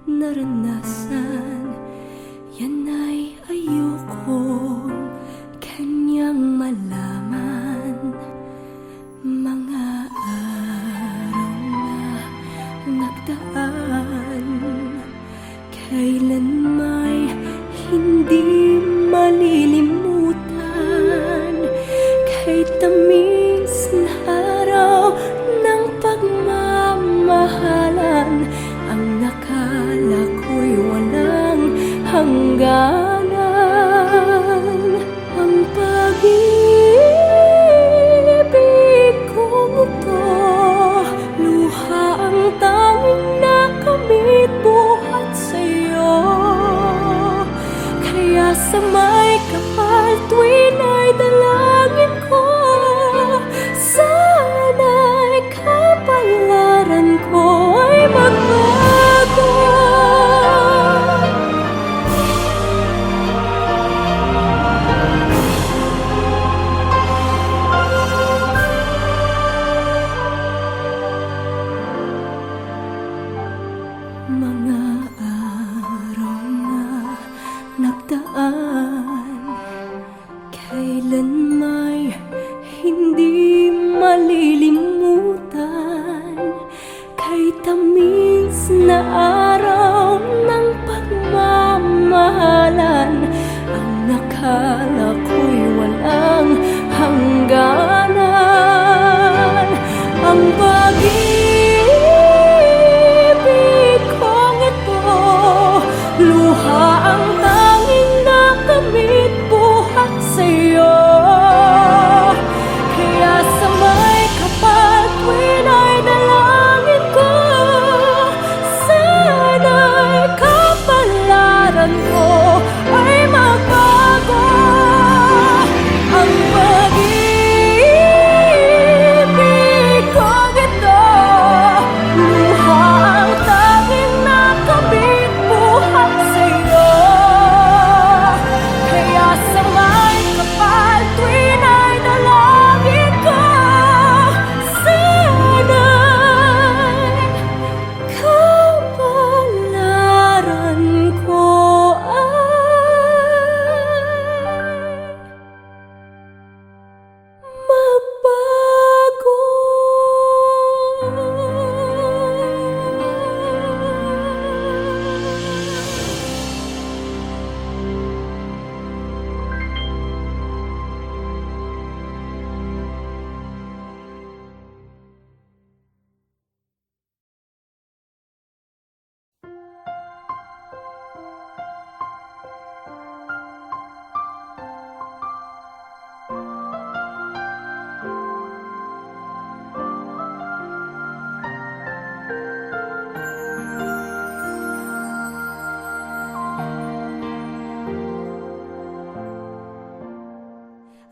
naranasan, yan ay ayokong kanyang malaman. Mga araw na nagdaan, kailan may hindi malilimutan. Kay tamis na araw ng pagmamahalan, ang nakala ko'y walang hangganan. Ang pag-ibig kong ito, luha ang tanging nakamit buhat sa'yo. Kaya sa may kapal tuwin ay dalangin ko, sana'y kapalaran ko ay magbago. Mga araw na nagdaan, kailan may hindi malilimutan. Kay tamis na araw ng pagmamahalan, ang nakala ko'y walang hangganan. Ang pag-ibig kong ito, luha ang tanging nakamit buhat sa'yo. Kaya sa may kapal tuwin ay dalangin ko, sana'y kapalaran ko ay magbago. Ang pag-ibig kong ito, luha ang tanging nakamit buhat sa'yo. Kaya sa may kapal tuwin ay dalangin ko, sana'y kapalaran ko ay magbago.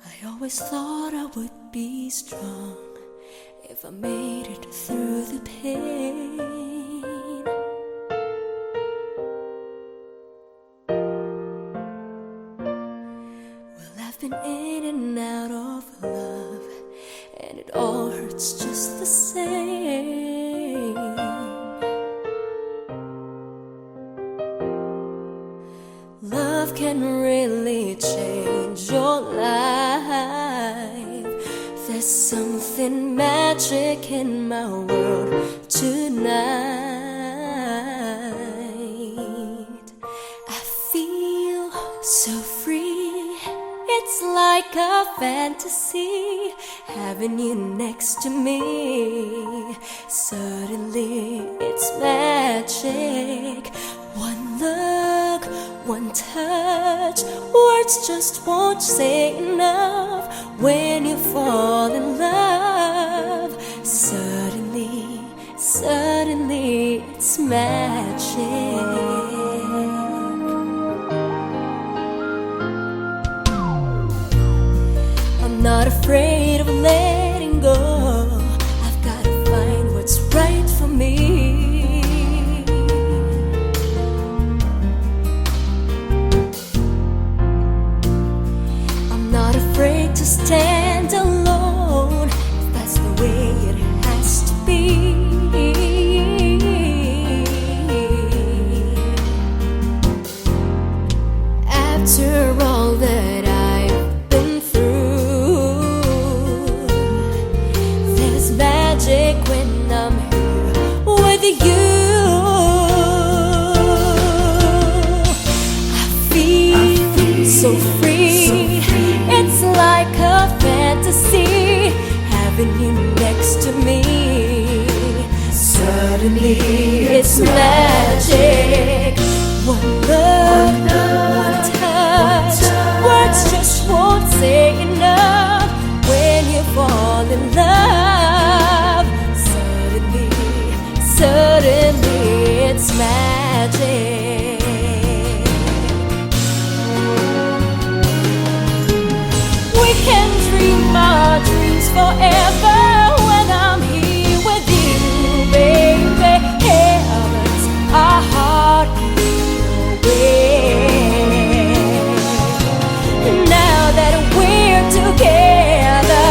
I always thought I would be strong if I made it through the pain. Well, I've been in and out of love, and it all hurts just the same. Love can really change your life. There's something magic in my world tonight. I feel so free. It's like a fantasy having you next to me. Suddenly it's magic. One look, one touch, words just won't say enough. When you fall in love, suddenly it's magic. I'm not afraid of letting go. I've gotta find what's right for me. Afraid to stand alone, if that's the way it has to be. it's magic. One look, one touch, words just won't say enough. When you fall in love, suddenly, suddenly it's magic. We can dream our dreams forever when I'm here with you, baby. Heavens, our heart away. Now that we're together,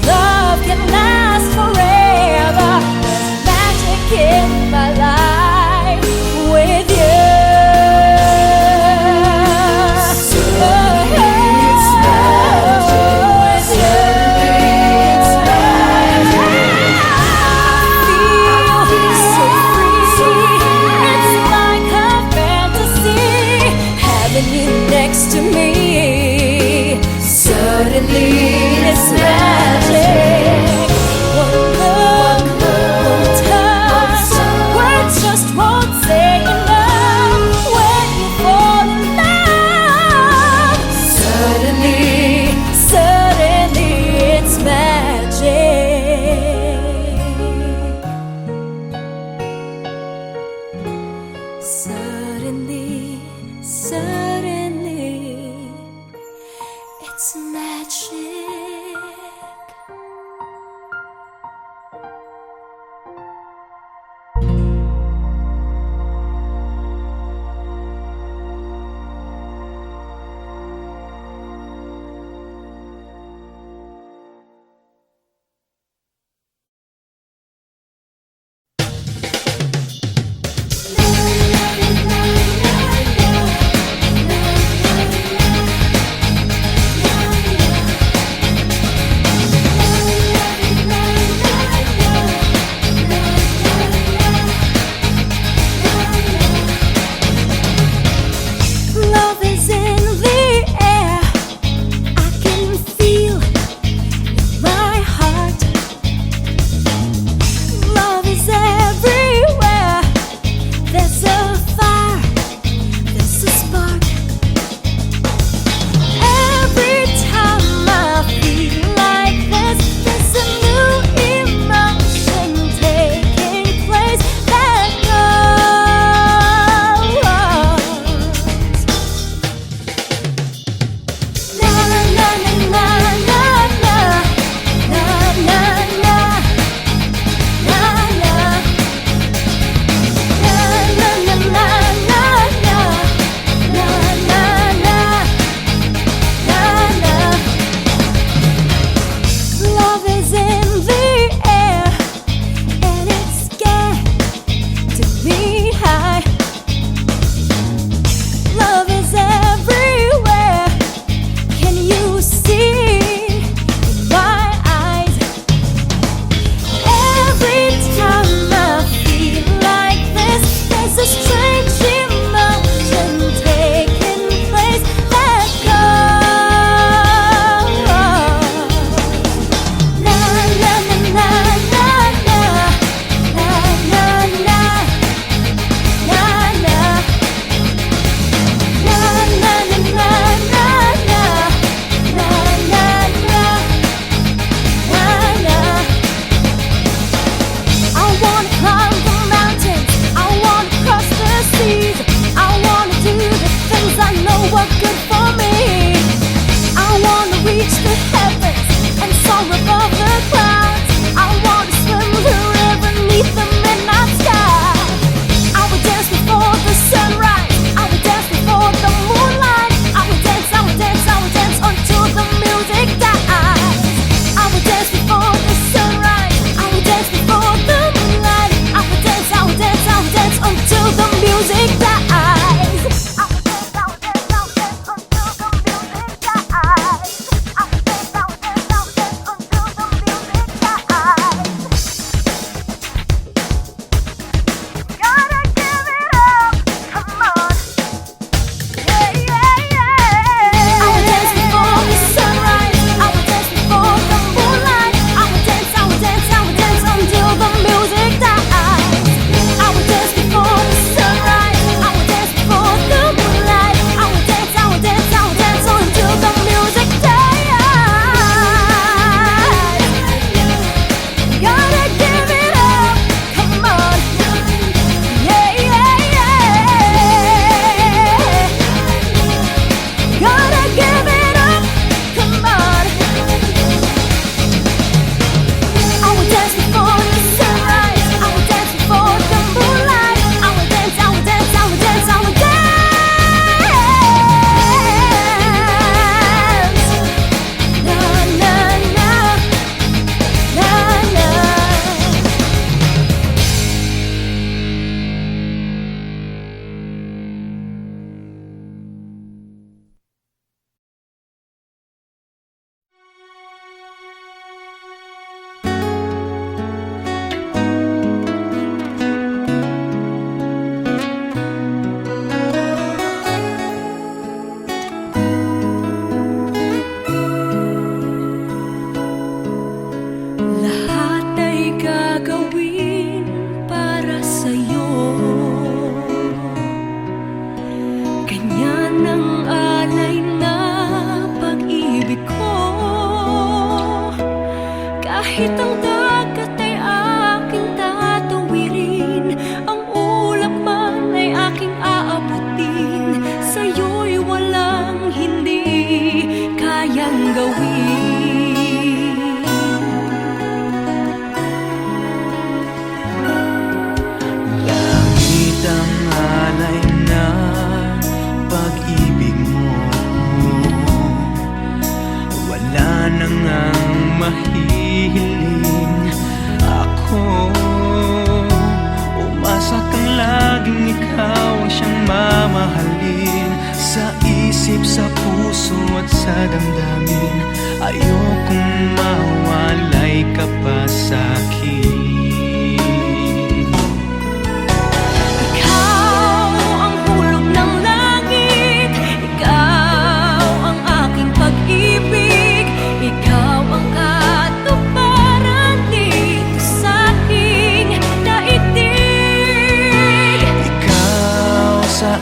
love can last forever. There's magic in my life with you. Next to me, suddenly it's magic. One look, one touch, words just won't say enough. When you fall in love, suddenly, suddenly it's magic. Suddenly, suddenly it's magic.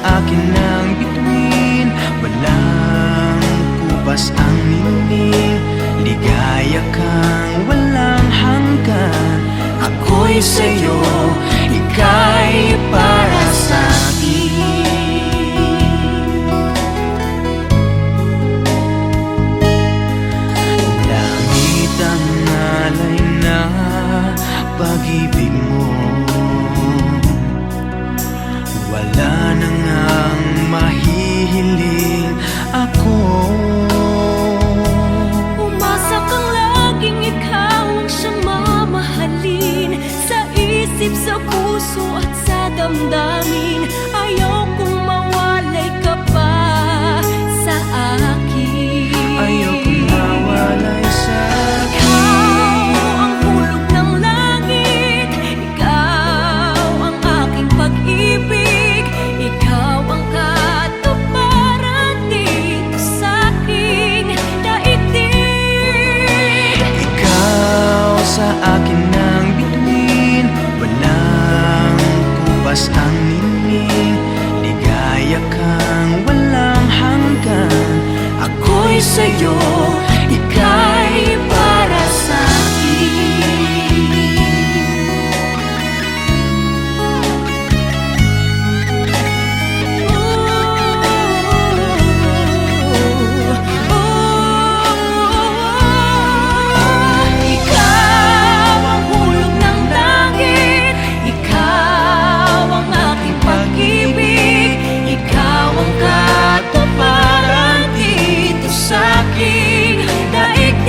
akin ang bituin, walang kupas ang ningning. Ligaya kang walang hanggan. Ako'y sa'yo, ika'y para sa'kin. Langit ang alay na pag-ibig mo, wala na ngang mahihiling ako. Umasa kang laging ikaw ang siyang mamahalin, sa isip, sa puso at sa damdamin. Ayaw kong mawalay ka pa sa akin. Ayaw kong mawalay sa Ikaw ang hulog ng langit, ikaw ang aking pag-ibig, ikaw ang katuparan dito sa aking daigdig. Ikaw sa akin ang bituin, walang kupas ang ningning. Ligaya kang walang hanggan. Ako'y sa'yo, ika'y para sa'kin. Ikaw ang hulog ng langit, ikaw ang aking pag-ibig, ikaw ang katuparan dito sa aking daigdig.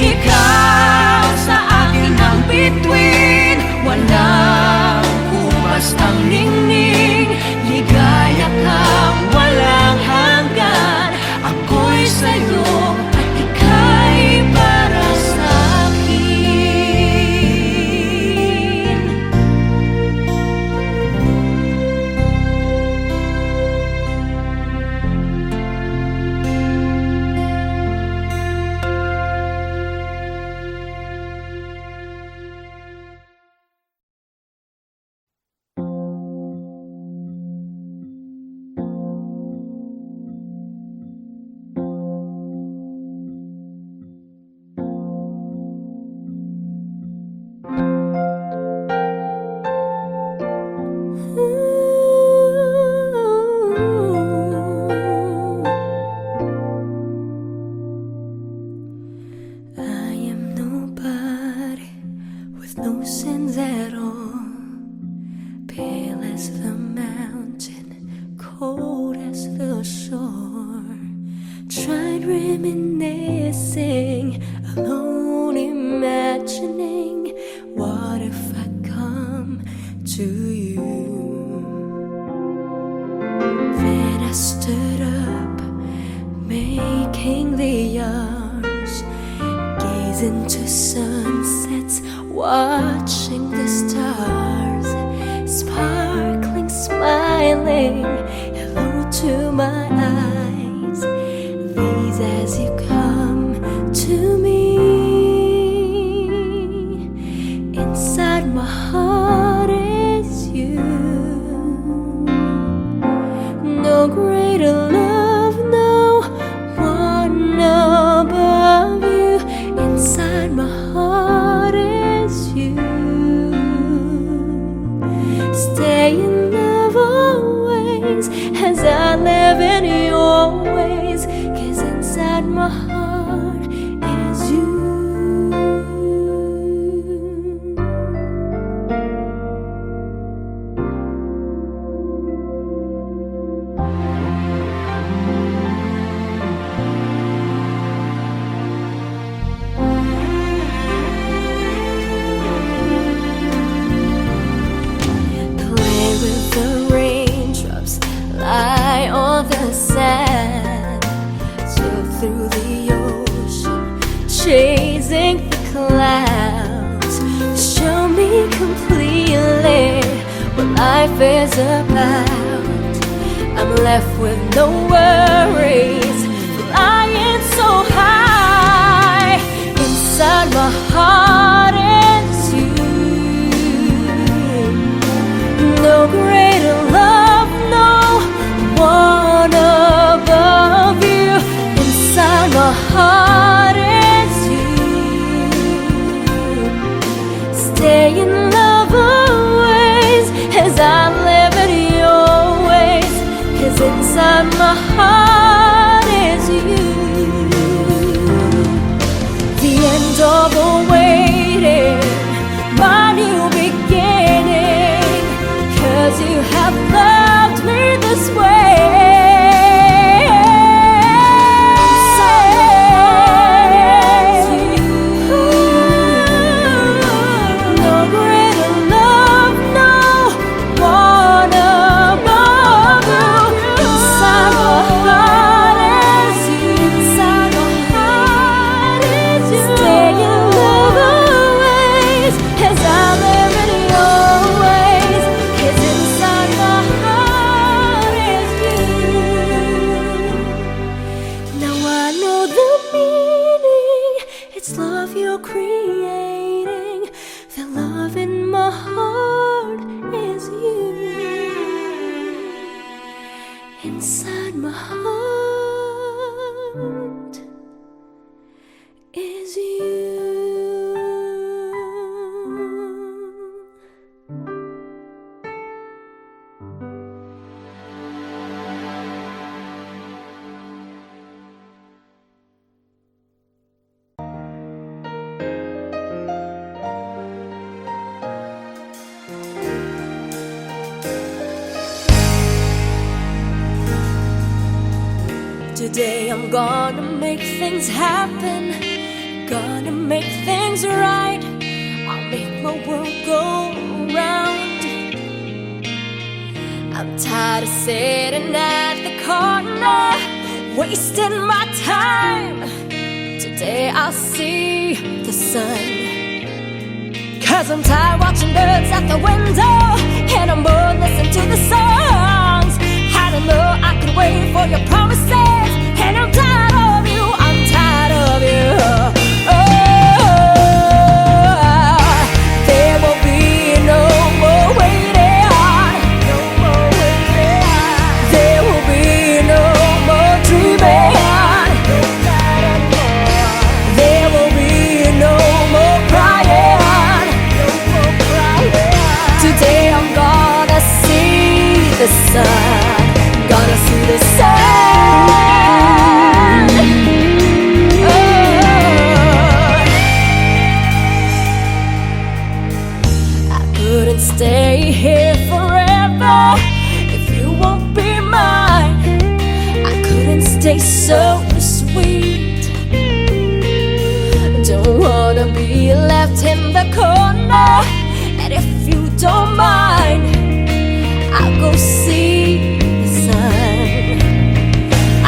Ikaw sa akin ang bituin, walang kupas ang ningning. Ligaya kang walang hanggan. Ako'y sa'yo at ika'y para sa'kin. I am nobody with no sins at all, pale as the mountain, cold as the shore. Tried reminiscing, alone imagining, what if I come to you? Then I stood up, making the arms, gaze into sunsets, watching the stars, sparkling, smiling, hello to my eyes. These as you come to me, inside my heart is you. No greater love, no one above you. Inside my heart is you. Stay in love always as I live in your ways, 'cause inside my heart is you. Play with the raindrops, lie on the sand, sail through the ocean, chasing the clouds. Show me completely what life is about. I'm left with no worries, flying so high. Inside my heart is you. No greater love, inside my heart is you. The end of the waiting, my new beginning, 'cause you have loved me this way. It's love you're creating. The love in my heart is you. Inside my heart is you. Today I'm gonna make things happen, gonna make things right. I'll make my world go round. I'm tired of sitting at the corner, wasting my time. Today I'll see the sun, 'cause I'm tired watching birds at the window, and I'm bored listening to the songs. I don't know I could wait for your promises, and I'm tired of you, I'm tired of you. There will be no more waiting, no more waiting. There will be no more dreaming, there will be no more crying, no more crying. Today I'm gonna see the sun, gonna see the sun. I couldn't stay here forever if you won't be mine. I couldn't stay so sweet. Don't wanna be left in the corner, and if you don't mind, I'll go see the sun.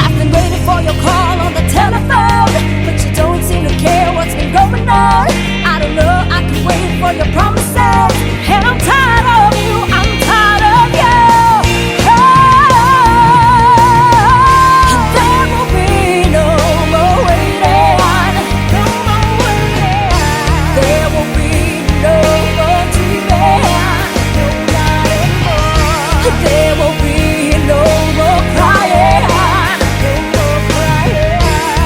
I've been waiting for your call on the telephone, but you don't seem to care what's been going on. I don't know, I can wait for your promises, and I'm tired of you, I'm tired of you. There will be no more waiting, no more waiting. There will be no more dreaming, no crying more. There will be no more crying, no more crying.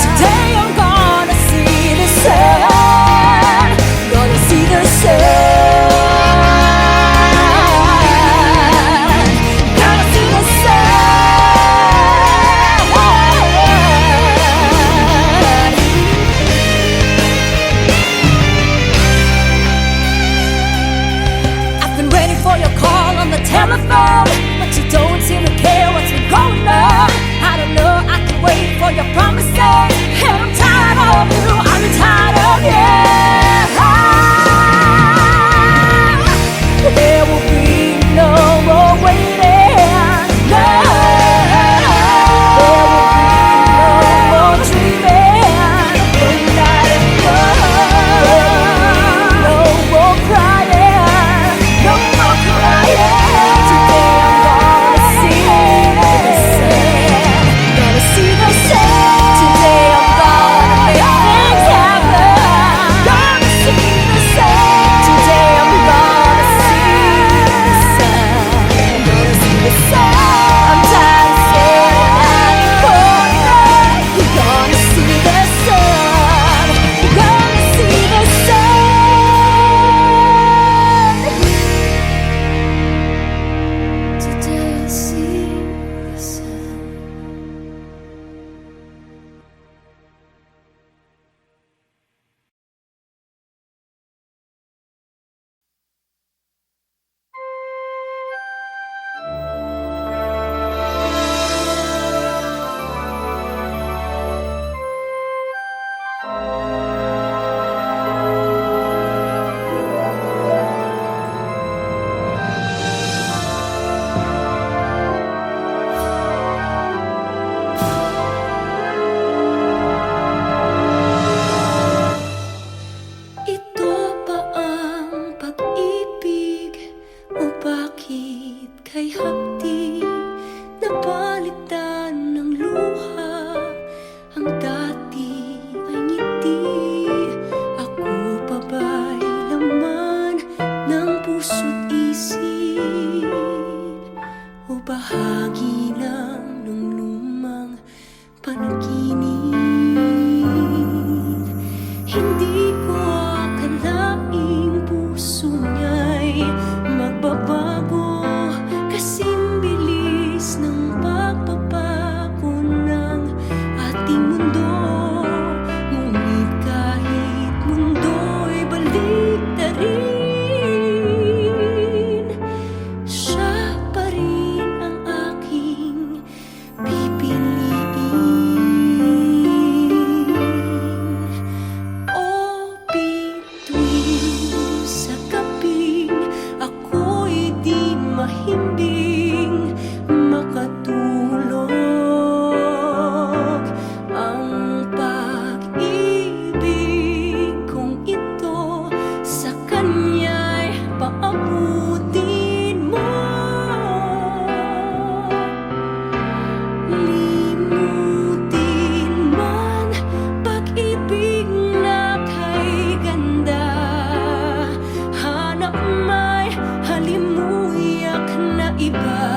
Today I'm gonna see the sun, gonna see the sun, gonna see the sun. I've been waiting for your call on the telephone, but you don't ay hapdi, napalitan ng luha. Ang dati ay ngiti, ako pa ba'y laman ng puso't isip, o bahagi lang ng lumang panaginip? Hindi ko akalaing puso niya'y magbabago, kasing bilis ng pagbabago ng ating mundo. Ngunit kahit mundo'y baliktarin, siya pa rin ang aking pipiliin. O bituin sa gabing ako'y di mahimbing makatulog, ang pag-ibig kong ito sa kanya'y paabutin mo. Limutin man pag-ibig na kay ganda, hanap may halimuyak na iba.